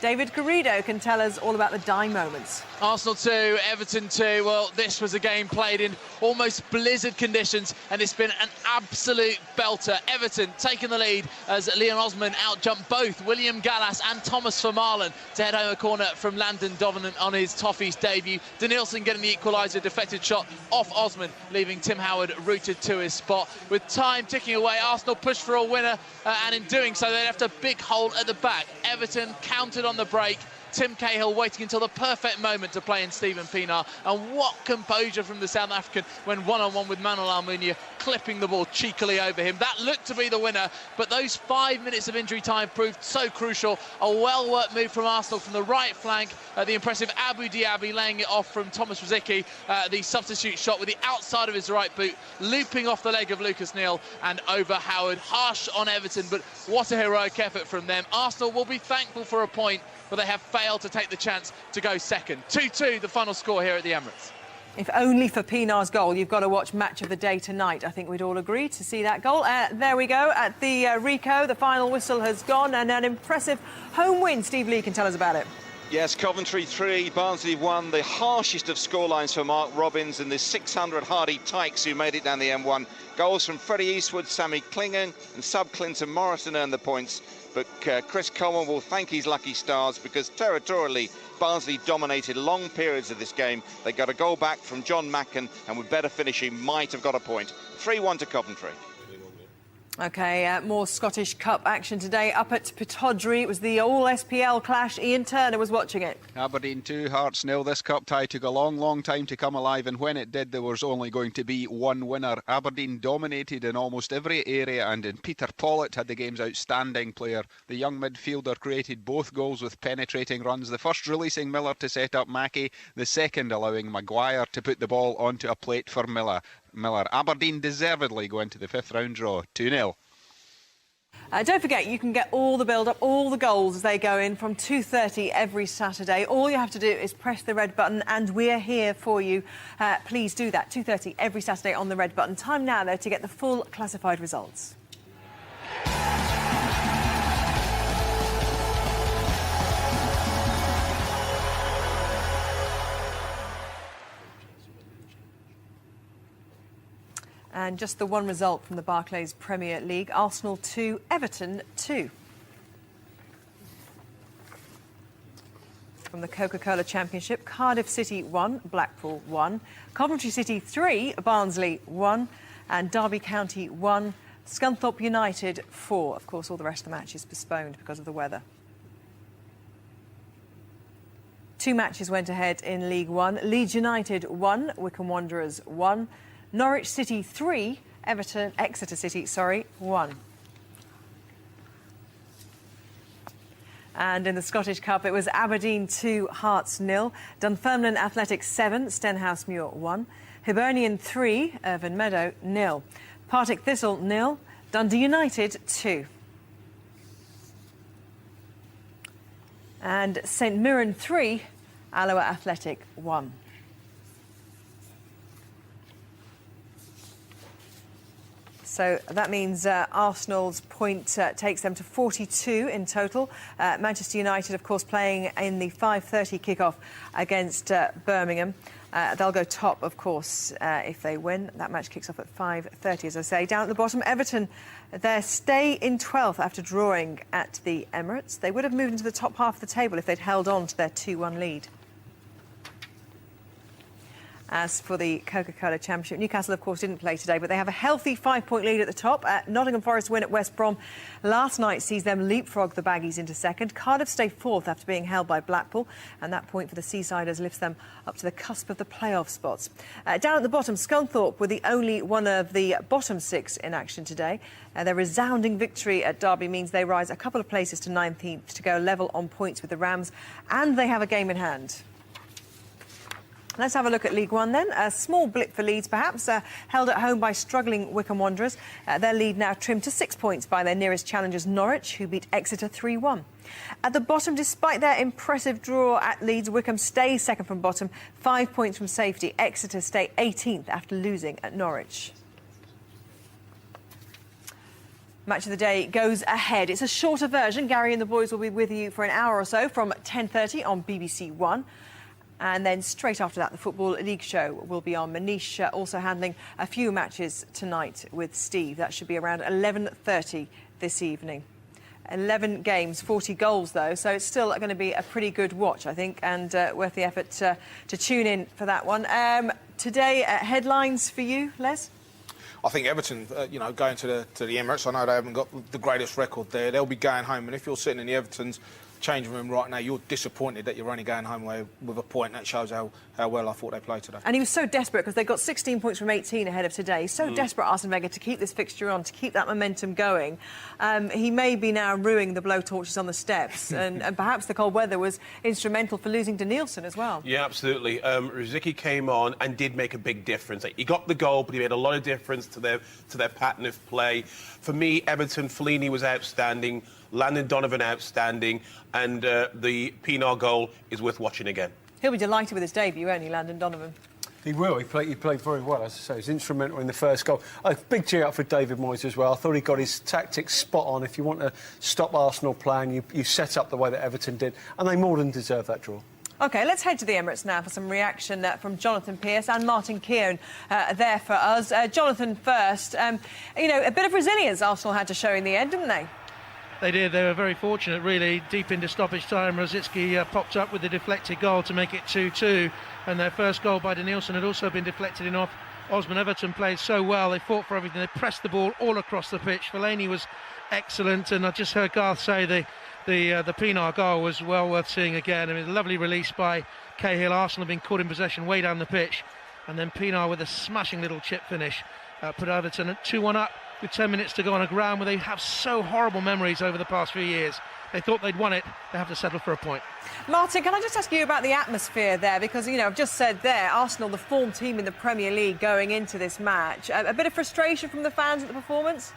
David Garrido can tell us all about the dying moments. Arsenal 2, Everton 2. Well, this was a game played in almost blizzard conditions, and it's been an absolute belter. Everton taking the lead as Leon Osman outjumped both William Gallas and Thomas Vermaelen to head home a corner from Landon Donovan on his Toffees debut. Denilson getting the equaliser, deflected shot off Osman, leaving Tim Howard rooted to his spot. With time ticking away, Arsenal pushed for a winner, and in doing so, they left a big hole at the back. Everton countered on the break. Tim Cahill waiting until the perfect moment to play in Stephen Pienaar, and what composure from the South African when one-on-one with Manuel Almunia, clipping the ball cheekily over him. That looked to be the winner, but those 5 minutes of injury time proved so crucial. A well-worked move from Arsenal from the right flank, the impressive Abu Diaby laying it off from Thomas Rosicky, the substitute shot with the outside of his right boot, looping off the leg of Lucas Neal and over Howard. Harsh on Everton, but what a heroic effort from them. Arsenal will be thankful for a point, but they have failed to take the chance to go second. 2-2, the final score here at the Emirates. If only for Pienaar's goal, you've got to watch Match of the Day tonight. I think we'd all agree to see that goal. There we go. At the Rico, the final whistle has gone, and an impressive home win. Steve Lee can tell us about it. Yes, Coventry 3, Barnsley 1, the harshest of scorelines for Mark Robbins and the 600 Hardy Tykes who made it down the M1. Goals from Freddie Eastwood, Sammy Klingon and sub Clinton Morrison earned the points. But Chris Coleman will thank his lucky stars because territorially, Barnsley dominated long periods of this game. They got a goal back from John Macken, and with better finishing, might have got a point. 3-1 to Coventry. OK, more Scottish Cup action today. Up at Pittodrie, it was the all-SPL clash. Ian Turner was watching it. Aberdeen 2, Hearts 0. This cup tie took a long time to come alive, and when it did, there was only going to be one winner. Aberdeen dominated in almost every area, and in Peter Pollitt had the game's outstanding player. The young midfielder created both goals with penetrating runs, the first releasing Miller to set up Mackey, the second allowing Maguire to put the ball onto a plate for Miller. Aberdeen deservedly go into the fifth round draw, 2-0. Don't forget, you can get all the build-up, all the goals as they go in from 2:30 every Saturday. All you have to do is press the red button, and we're here for you. Please do that, 2:30 every Saturday on the red button. Time now, though, to get the full classified results. And just the one result from the Barclays Premier League. Arsenal 2, Everton 2. From the Coca-Cola Championship, Cardiff City 1, Blackpool 1. Coventry City 3, Barnsley 1. And Derby County 1, Scunthorpe United 4. Of course, all the rest of the matches postponed because of the weather. 2 matches went ahead in League One. Leeds United 1, Wycombe Wanderers 1. Norwich City 3, Exeter City 1. And in the Scottish Cup, it was Aberdeen 2, Hearts 0. Dunfermline Athletic 7, Stenhousemuir 1. Hibernian 3, Irvine Meadow 0. Partick Thistle 0. Dundee United 2. And St Mirren 3, Alloa Athletic 1. So that means Arsenal's point takes them to 42 in total. Manchester United, of course, playing in the 5:30 kickoff against Birmingham. They'll go top, of course, if they win. That match kicks off at 5:30, as I say. Down at the bottom, Everton, their stay in 12th after drawing at the Emirates. They would have moved into the top half of the table if they'd held on to their 2-1 lead. As for the Coca-Cola Championship, Newcastle, of course, didn't play today, but they have a healthy 5-point lead at the top. Nottingham Forest win at West Brom last night sees them leapfrog the Baggies into second. Cardiff stay fourth after being held by Blackpool, and that point for the Seasiders lifts them up to the cusp of the playoff spots. Down at the bottom, Scunthorpe were the only one of the bottom 6 in action today. Their resounding victory at Derby means they rise a couple of places to 19th to go level on points with the Rams, and they have a game in hand. Let's have a look at League One then. A small blip for Leeds, perhaps, held at home by struggling Wycombe Wanderers. Their lead now trimmed to 6 points by their nearest challengers, Norwich, who beat Exeter 3-1. At the bottom, despite their impressive draw at Leeds, Wycombe stays second from bottom, 5 points from safety. Exeter stay 18th after losing at Norwich. Match of the day goes ahead. It's a shorter version. Gary and the boys will be with you for an hour or so from 10:30 on BBC One. And then straight after that, the Football League show will be on. Manish also handling a few matches tonight with Steve. That should be around 11:30 this evening. 11 games, 40 goals, though, so it's still going to be a pretty good watch, I think, and worth the effort to tune in for that one. Today, headlines for you, Les? I think Everton, going to the Emirates, I know they haven't got the greatest record there. They'll be going home, and if you're sitting in the Everton's changing room right now, you're disappointed that you're only going home with a point. That shows how well I thought they played today. And he was so desperate because they got 16 points from 18 ahead of today. So desperate, Arsene Wenger, to keep this fixture on, to keep that momentum going. He may be now ruining the blowtorches on the steps, and perhaps the cold weather was instrumental for losing Danielson as well. Yeah, absolutely. Rosicky came on and did make a big difference. He got the goal, but he made a lot of difference to their pattern of play. For me, Everton, Fellaini was outstanding. Landon Donovan outstanding, and the Pienaar goal is worth watching again. He'll be delighted with his debut, won't he, Landon Donovan? He will. He played very well, as I say. He was instrumental in the first goal. A big cheer up for David Moyes as well. I thought he got his tactics spot on. If you want to stop Arsenal playing, you set up the way that Everton did, and they more than deserve that draw. OK, let's head to the Emirates now for some reaction from Jonathan Pearce and Martin Keown there for us. Jonathan first. A bit of resilience Arsenal had to show in the end, didn't they? They did. They were very fortunate, really. Deep into stoppage time, Rosicky popped up with the deflected goal to make it 2-2. And their first goal by Danielson had also been deflected in off. Osman. Everton played so well. They fought for everything. They pressed the ball all across the pitch. Fellaini was excellent. And I just heard Garth say the Pienaar goal was well worth seeing again. I mean, a lovely release by Cahill. Arsenal have been caught in possession way down the pitch. And then Pienaar with a smashing little chip finish put Everton at 2-1 up. With 10 minutes to go on a ground where they have so horrible memories over the past few years. They thought they'd won it. They have to settle for a point. Martin, can I just ask you about the atmosphere there? Because, I've just said there, Arsenal, the form team in the Premier League going into this match. A bit of frustration from the fans at the performance?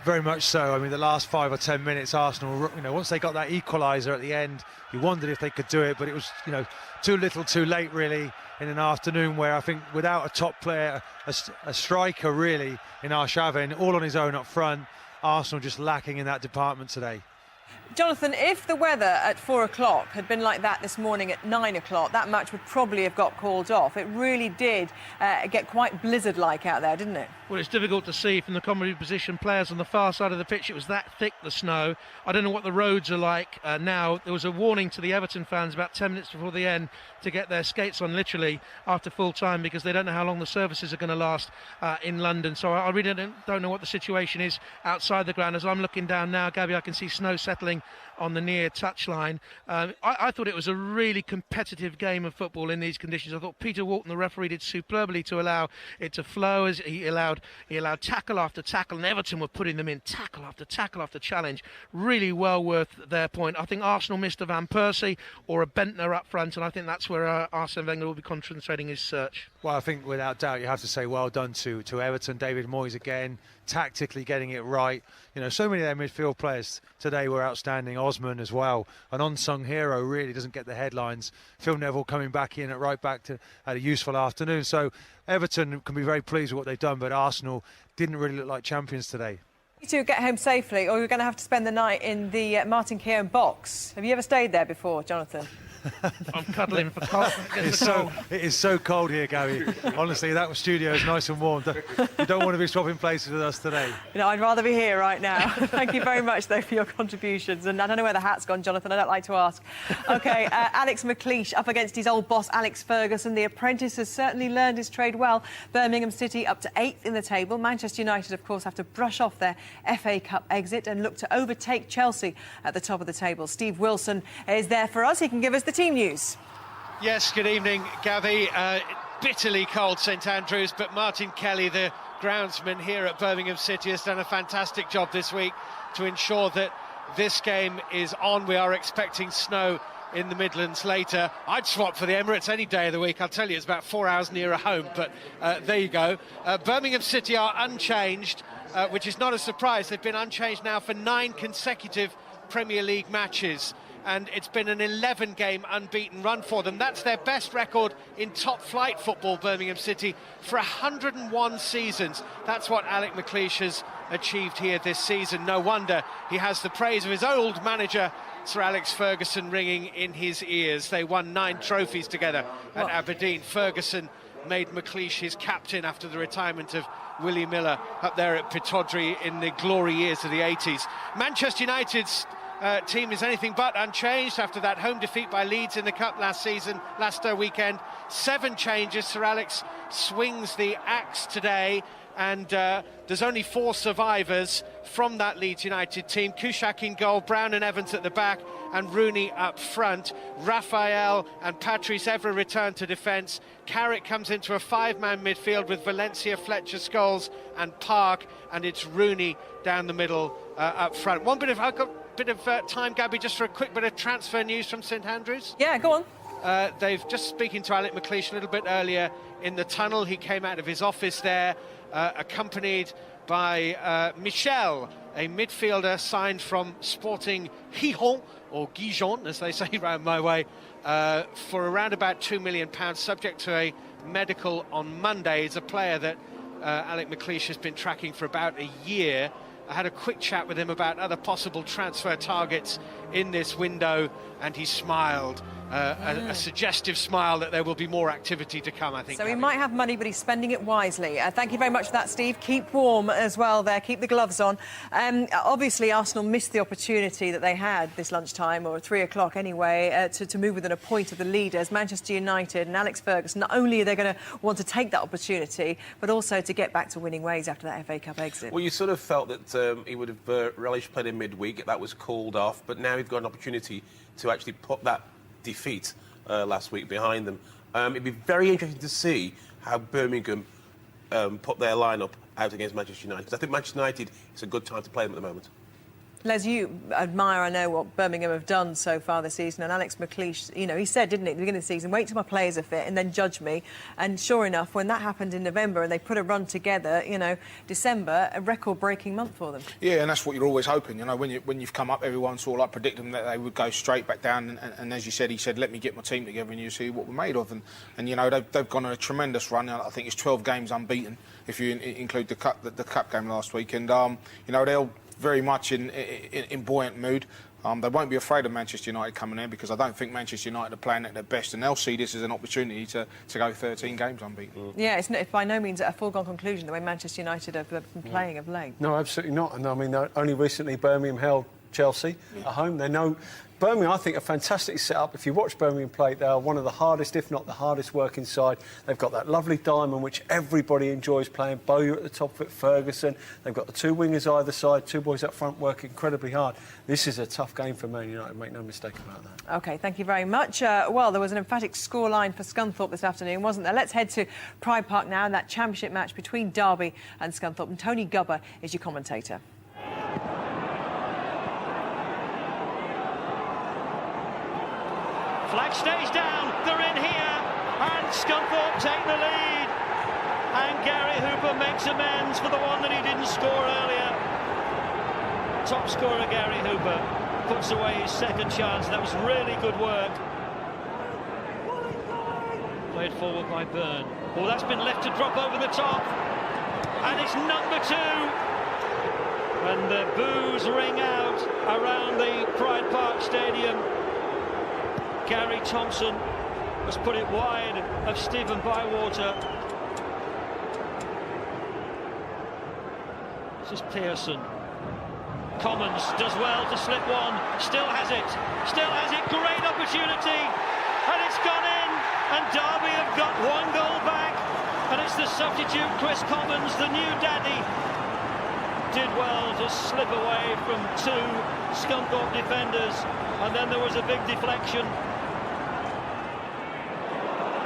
Very much so. I mean, the last 5 or 10 minutes, Arsenal, once they got that equaliser at the end, you wondered if they could do it, but it was, too little too late, really, in an afternoon where I think without a top player, a striker, really, in Arshavin, all on his own up front, Arsenal just lacking in that department today. Jonathan, if the weather at 4 o'clock had been like that this morning at 9 o'clock, that match would probably have got called off. It really did get quite blizzard-like out there, didn't it? Well, it's difficult to see from the commentary position. Players on the far side of the pitch, it was that thick, the snow. I don't know what the roads are like now. There was a warning to the Everton fans about 10 minutes before the end to get their skates on literally after full time because they don't know how long the services are going to last in London. So I really don't know what the situation is outside the ground. As I'm looking down now, Gabby, I can see snow settling on the near touchline. I thought it was a really competitive game of football in these conditions. I thought Peter Walton, the referee, did superbly to allow it to flow as he allowed tackle after tackle, and Everton were putting them in tackle after tackle after challenge. Really well worth their point. I think Arsenal missed a Van Persie or a Bentner up front, and I think that's where Arsene Wenger will be concentrating his search. Well, I think without doubt you have to say well done to Everton. David Moyes again, tactically getting it right. So many of their midfield players today were outstanding. Osman as well, an unsung hero, really doesn't get the headlines. Phil Neville coming back in at right back to had a useful afternoon. So Everton can be very pleased with what they've done, but Arsenal didn't really look like champions today. You two get home safely, or you're going to have to spend the night in the Martin Keown box. Have you ever stayed there before, Jonathan? I'm cuddling for cold. It is so cold here, Gabby. Honestly, that studio is nice and warm. You don't want to be swapping places with us today. I'd rather be here right now. Thank you very much, though, for your contributions. And I don't know where the hat's gone, Jonathan. I don't like to ask. OK, Alex McLeish up against his old boss, Alex Ferguson. The apprentice has certainly learned his trade well. Birmingham City up to 8th in the table. Manchester United, of course, have to brush off their FA Cup exit and look to overtake Chelsea at the top of the table. Steve Wilson is there for us. He can give us the team news. Yes, good evening, Gabby. Bitterly cold St Andrews, but Martin Kelly, the groundsman here at Birmingham City, has done a fantastic job this week to ensure that this game is on. We are expecting snow in the Midlands later. I'd swap for the Emirates any day of the week. I'll tell you, it's about 4 hours nearer home, but there you go. Birmingham City are unchanged, which is not a surprise. They've been unchanged now for 9 consecutive Premier League matches, and it's been an 11-game unbeaten run for them. That's their best record in top-flight football, Birmingham City, for 101 seasons. That's what Alex McLeish has achieved here this season. No wonder he has the praise of his old manager, Sir Alex Ferguson, ringing in his ears. They won 9 trophies together at Aberdeen. Ferguson made McLeish his captain after the retirement of Willie Miller up there at Pittodrie in the glory years of the 80s. Manchester United's team is anything but unchanged after that home defeat by Leeds in the Cup last weekend. 7 changes. Sir Alex swings the axe today, and there's only 4 survivors from that Leeds United team. Kuszczak in goal, Brown and Evans at the back, and Rooney up front. Raphael and Patrice Evra return to defence. Carrick comes into a 5-man midfield with Valencia, Fletcher, Scholes and Park, and it's Rooney down the middle up front. I've got a bit of time, Gabby, just for a quick bit of transfer news from St Andrews. Yeah, go on. They've just speaking to Alec McLeish a little bit earlier in the tunnel. He came out of his office there, accompanied by Michel, a midfielder signed from Sporting Gijón, or Gijon, as they say round my way, for around about £2 million, subject to a medical on Monday. He's a player that Alec McLeish has been tracking for about a year. I had a quick chat with him about other possible transfer targets in this window, and he smiled, a suggestive smile that there will be more activity to come, I think. So he might have money, but he's spending it wisely. Thank you very much for that, Steve. Keep warm as well there. Keep the gloves on. Obviously, Arsenal missed the opportunity that they had this lunchtime, or 3 o'clock anyway, to move within a point of the leaders. Manchester United and Alex Ferguson, not only are they going to want to take that opportunity, but also to get back to winning ways after that FA Cup exit. Well, you sort of felt that he would have relished playing in midweek. That was called off, but now he's got an opportunity to actually put that defeat last week behind them. It'd be very interesting to see how Birmingham put their lineup out against Manchester United, because I think Manchester United, it's a good time to play them at the moment. Les, you admire, I know, what Birmingham have done so far this season, and Alex McLeish, you know, he said, didn't he, at the beginning of the season, wait till my players are fit and then judge me. And sure enough, when that happened in November and they put a run together, you know, December, a record-breaking month for them. Yeah, and that's what you're always hoping. You know, when you've come up, everyone sort of like predicting that they would go straight back down. And as you said, he said, let me get my team together and you see what we're made of. And you know, they've gone on a tremendous run. I think it's 12 games unbeaten, if you include the cup game last week. And, you know, they'll very much in buoyant mood. They won't be afraid of Manchester United coming in, because I don't think Manchester United are playing at their best, and they'll see this as an opportunity to go 13 games unbeaten. Yeah, it's by no means a foregone conclusion the way Manchester United have been playing of late. No, absolutely not. And I mean, only recently Birmingham held Chelsea at home. They know Birmingham, I think, a fantastic setup. If you watch Birmingham play, they are one of the hardest, if not the hardest working side. They've got that lovely diamond which everybody enjoys playing. Bowyer at the top of it, Ferguson. They've got the 2 wingers either side, 2 boys up front working incredibly hard. This is a tough game for Man United, make no mistake about that. OK, thank you very much. Well, there was an emphatic scoreline for Scunthorpe this afternoon, wasn't there? Let's head to Pride Park now, and that championship match between Derby and Scunthorpe. And Tony Gubber is your commentator. Flag stays down, they're in here, and Scunthorpe take the lead. And Gary Hooper makes amends for the one that he didn't score earlier. Top scorer Gary Hooper puts away his second chance. That was really good work. Played forward by Byrne. Oh, that's been left to drop over the top. And it's number 2. And the boos ring out around the Pride Park Stadium. Gary Thompson has put it wide of Stephen Bywater. This is Pearson. Commons does well to slip one, still has it, great opportunity, and it's gone in, and Derby have got 1 goal back, and it's the substitute Chris Commons, the new daddy, did well to slip away from 2 Scunthorpe defenders, and then there was a big deflection.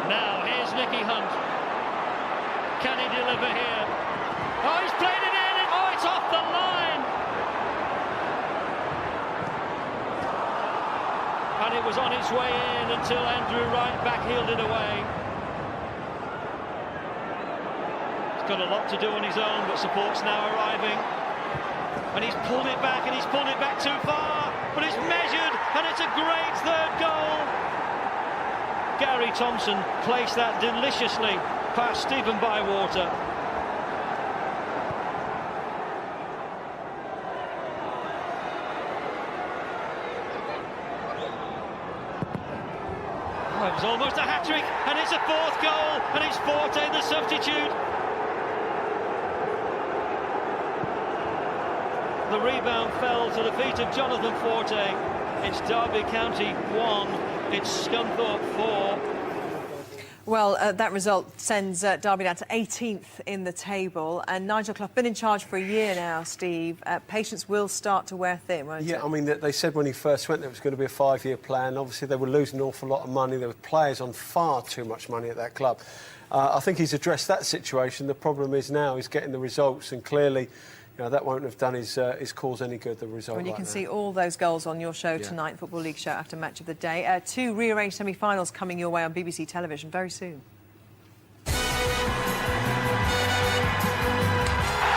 Now, here's Nicky Hunt. Can he deliver here? Oh, he's played it in! Oh, it's off the line! And it was on its way in until Andrew Wright backheeled it away. He's got a lot to do on his own, but support's now arriving. And he's pulled it back, and he's pulled it back too far, but it's measured, and it's a great 3rd goal. Gary Thompson placed that deliciously past Stephen Bywater. It's almost a hat-trick, and it's a fourth goal, and it's Forte the substitute. The rebound fell to the feet of Jonathan Forte. It's Derby County 1, it's Scunthorpe 4. Well, that result sends Derby down to 18th in the table. And Nigel Clough, been in charge for a year now, Steve. Patience will start to wear thin, won't it? Yeah, I mean, they said when he first went there it was going to be a 5-year plan. Obviously, they were losing an awful lot of money. There were players on far too much money at that club. I think he's addressed that situation. The problem is now he's getting the results, and clearly, you know, that won't have done his cause any good, the result. When you like can that. see all those goals on your show tonight, Football League show after Match of the Day. 2 rearranged semi-finals coming your way on BBC television very soon.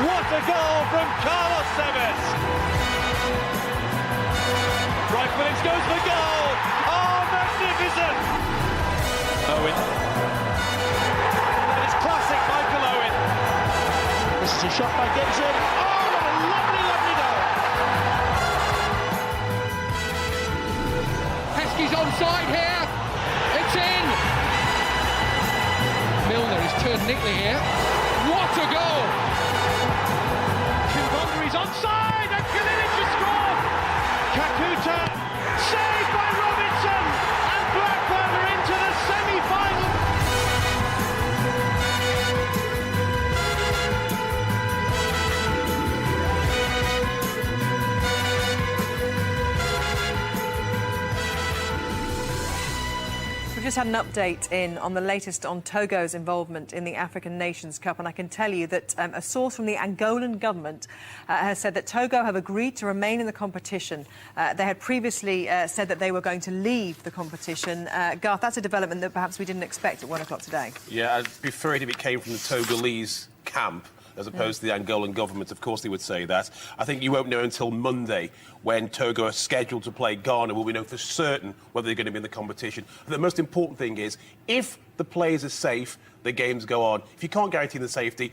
What a goal from Carlos Tevez! Right Phillips goes for goal! Oh, magnificent! Owen. That is classic Michael Owen. This is a shot by Gibson. Oh, what a lovely, lovely goal! Heskey's onside here. It's in. Milner is turned neatly here. What a goal! He's onside and Claridge has scored! Kakuta saved by Robinson and Blackburn are into the semi-final. We've just had an update in on the latest on Togo's involvement in the African Nations Cup, and I can tell you that a source from the Angolan government has said that Togo have agreed to remain in the competition. They had previously said that they were going to leave the competition. Garth, that's a development that perhaps we didn't expect at 1 o'clock today. Yeah, I'd prefer it if it came from the Togolese camp as opposed to the Angolan government. Of course they would say that. I think you won't know until Monday, when Togo are scheduled to play Ghana, will we know for certain whether they're going to be in the competition. The most important thing is, if the players are safe, the games go on. If you can't guarantee the safety,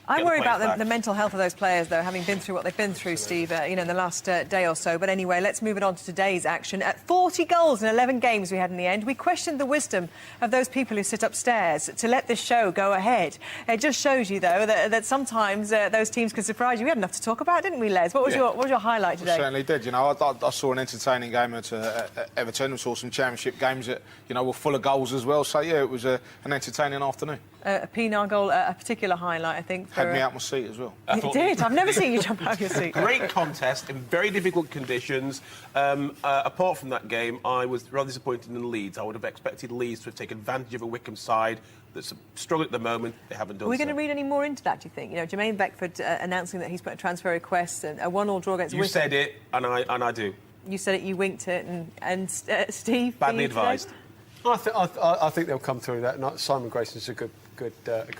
I worry about the mental health of those players, though, having been through what they've been through, Steve, you know, in the last day or so. But anyway, let's move it on to today's action. At 40 goals in 11 games we had in the end, we questioned the wisdom of those people who sit upstairs to let this show go ahead. It just shows you, though, that sometimes those teams can surprise you. We had enough to talk about, didn't we, Les? What was your highlight today? We certainly did. You know, I saw an entertaining game at Everton. I saw some championship games that, you know, were full of goals as well. So, yeah, it was an entertaining afternoon. A Pinar goal, a particular highlight, I think. Had me out my seat as well. You did. I've never seen you jump out of your seat. Great contest in very difficult conditions. Apart from that game, I was rather disappointed in Leeds. I would have expected Leeds to have taken advantage of a Wycombe side that's struggling at the moment. They haven't done so. Are we going to read any more into that, do you think? You know, Jermaine Beckford announcing that he's put a transfer request and a 1-1 draw against Wycombe. You said it, and I do. You said it, you winked it, and Steve? Badly advised. I think they'll come through that. Simon Grayson's a good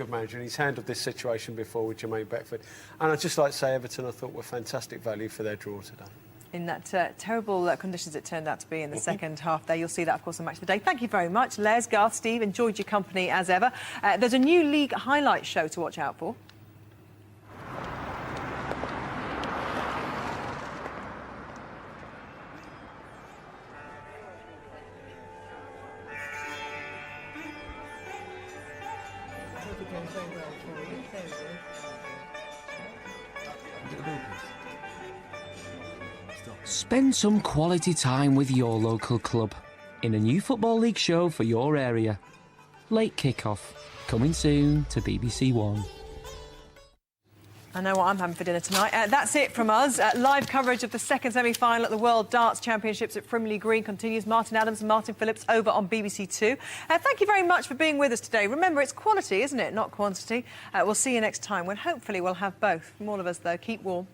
manager, and he's handled this situation before with Jermaine Beckford. And I'd just like to say Everton, I thought, were fantastic value for their draw today. In that terrible conditions it turned out to be in the second half there. You'll see that, of course, on Match of the Day. Thank you very much, Les, Garth, Steve. Enjoyed your company as ever. There's a new league highlight show to watch out for. Spend some quality time with your local club in a new Football League show for your area. Late Kick-Off, coming soon to BBC One. I know what I'm having for dinner tonight. That's it from us. Live coverage of the second semi-final at the World Darts Championships at Frimley Green continues. Martin Adams and Martin Phillips over on BBC Two. Thank you very much for being with us today. Remember, it's quality, isn't it, not quantity. We'll see you next time when hopefully we'll have both. From all of us, though, keep warm.